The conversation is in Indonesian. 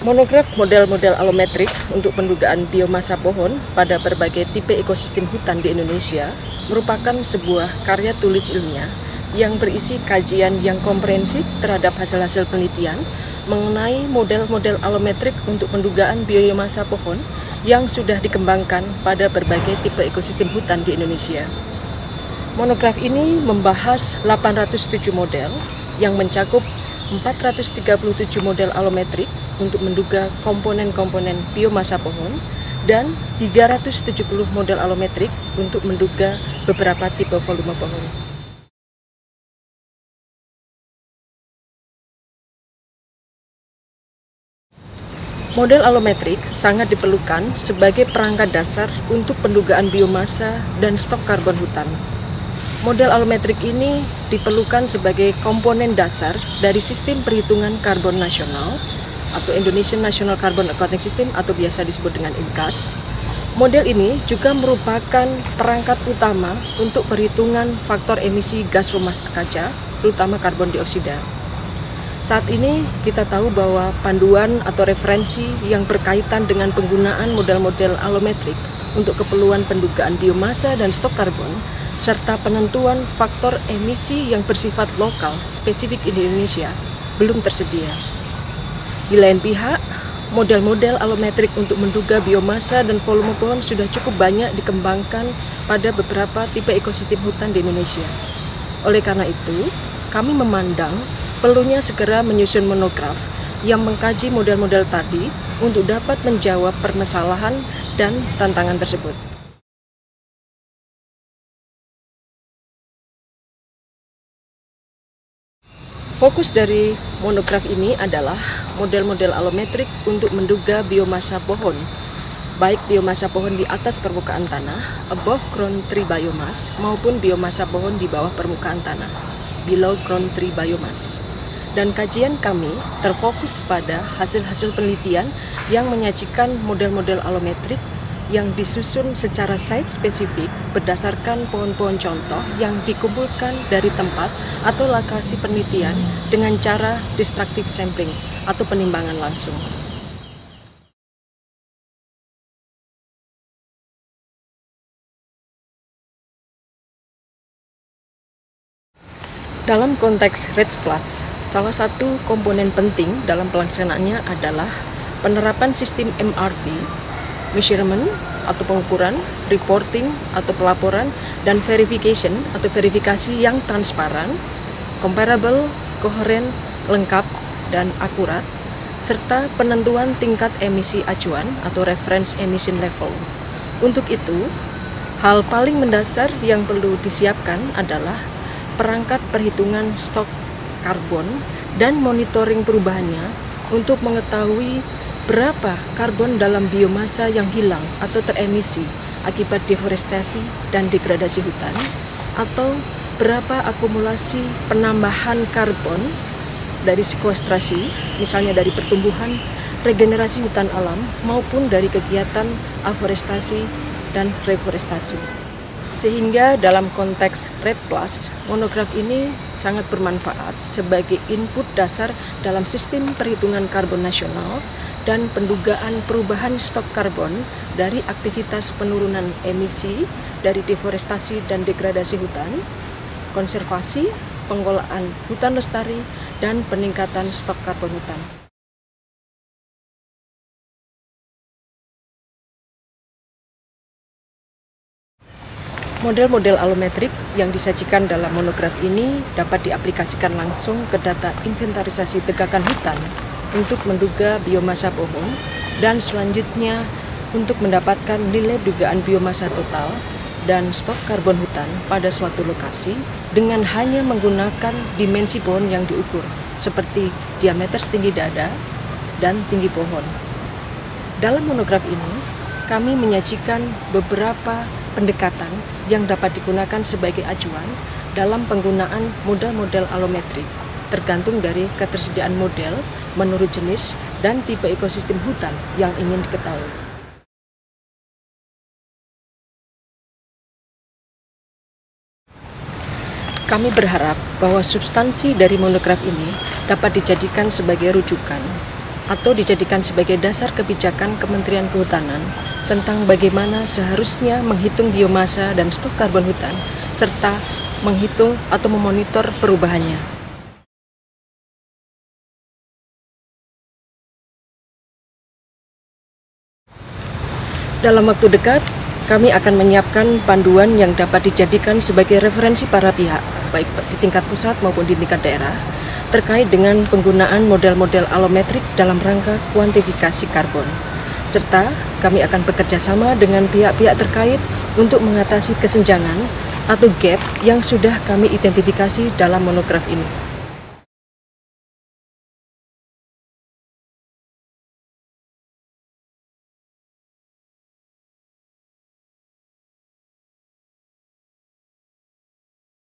Monograf model-model alometrik untuk pendugaan biomasa pohon pada berbagai tipe ekosistem hutan di Indonesia merupakan sebuah karya tulis ilmiah yang berisi kajian yang komprehensif terhadap hasil-hasil penelitian mengenai model-model alometrik untuk pendugaan biomasa pohon yang sudah dikembangkan pada berbagai tipe ekosistem hutan di Indonesia. Monograf ini membahas 807 model yang mencakup 437 model alometrik untuk menduga komponen-komponen biomasa pohon dan 370 model alometrik untuk menduga beberapa tipe volume pohon. Model alometrik sangat diperlukan sebagai perangkat dasar untuk pendugaan biomasa dan stok karbon hutan. Model alometrik ini diperlukan sebagai komponen dasar dari sistem perhitungan karbon nasional atau Indonesian National Carbon Accounting System atau biasa disebut dengan INCAS. Model ini juga merupakan perangkat utama untuk perhitungan faktor emisi gas rumah kaca, terutama karbon dioksida. Saat ini kita tahu bahwa panduan atau referensi yang berkaitan dengan penggunaan model-model alometrik untuk keperluan pendugaan biomasa dan stok karbon serta penentuan faktor emisi yang bersifat lokal spesifik di Indonesia belum tersedia. Di lain pihak, model-model alometrik untuk menduga biomasa dan volume pohon sudah cukup banyak dikembangkan pada beberapa tipe ekosistem hutan di Indonesia. Oleh karena itu, kami memandang perlunya segera menyusun monograf yang mengkaji model-model tadi untuk dapat menjawab permasalahan dan tantangan tersebut. Fokus dari monograf ini adalah model-model alometrik untuk menduga biomasa pohon, baik biomasa pohon di atas permukaan tanah, above ground tree biomass, maupun biomasa pohon di bawah permukaan tanah, below ground tree biomass. Dan kajian kami terfokus pada hasil-hasil penelitian yang menyajikan model-model alometrik yang disusun secara site spesifik berdasarkan pohon-pohon contoh yang dikumpulkan dari tempat atau lokasi penelitian dengan cara destructive sampling atau penimbangan langsung. Dalam konteks REDS+, salah satu komponen penting dalam pelaksanaannya adalah penerapan sistem MRV, measurement atau pengukuran, reporting atau pelaporan, dan verification atau verifikasi yang transparan, comparable, koheren, lengkap, dan akurat, serta penentuan tingkat emisi acuan atau reference emission level. Untuk itu, hal paling mendasar yang perlu disiapkan adalah perangkat perhitungan stok karbon dan monitoring perubahannya untuk mengetahui berapa karbon dalam biomasa yang hilang atau teremisi akibat deforestasi dan degradasi hutan, atau berapa akumulasi penambahan karbon dari sekuestrasi, misalnya dari pertumbuhan, regenerasi hutan alam, maupun dari kegiatan aforestasi dan reforestasi. Sehingga dalam konteks RED+, monograf ini sangat bermanfaat sebagai input dasar dalam sistem perhitungan karbon nasional dan pendugaan perubahan stok karbon dari aktivitas penurunan emisi dari deforestasi dan degradasi hutan, konservasi, pengelolaan hutan lestari, dan peningkatan stok karbon hutan. Model-model alometrik yang disajikan dalam monograf ini dapat diaplikasikan langsung ke data inventarisasi tegakan hutan untuk menduga biomasa pohon dan selanjutnya untuk mendapatkan nilai dugaan biomasa total dan stok karbon hutan pada suatu lokasi dengan hanya menggunakan dimensi pohon yang diukur seperti diameter setinggi dada dan tinggi pohon. Dalam monograf ini, kami menyajikan beberapa pendekatan yang dapat digunakan sebagai acuan dalam penggunaan model-model alometrik, tergantung dari ketersediaan model menurut jenis dan tipe ekosistem hutan yang ingin diketahui. Kami berharap bahwa substansi dari monograf ini dapat dijadikan sebagai rujukan atau dijadikan sebagai dasar kebijakan Kementerian Kehutanan tentang bagaimana seharusnya menghitung biomasa dan stok karbon hutan, serta menghitung atau memonitor perubahannya. Dalam waktu dekat, kami akan menyiapkan panduan yang dapat dijadikan sebagai referensi para pihak, baik di tingkat pusat maupun di tingkat daerah, terkait dengan penggunaan model-model alometrik dalam rangka kuantifikasi karbon. Serta kami akan bekerja sama dengan pihak-pihak terkait untuk mengatasi kesenjangan atau gap yang sudah kami identifikasi dalam monograf ini.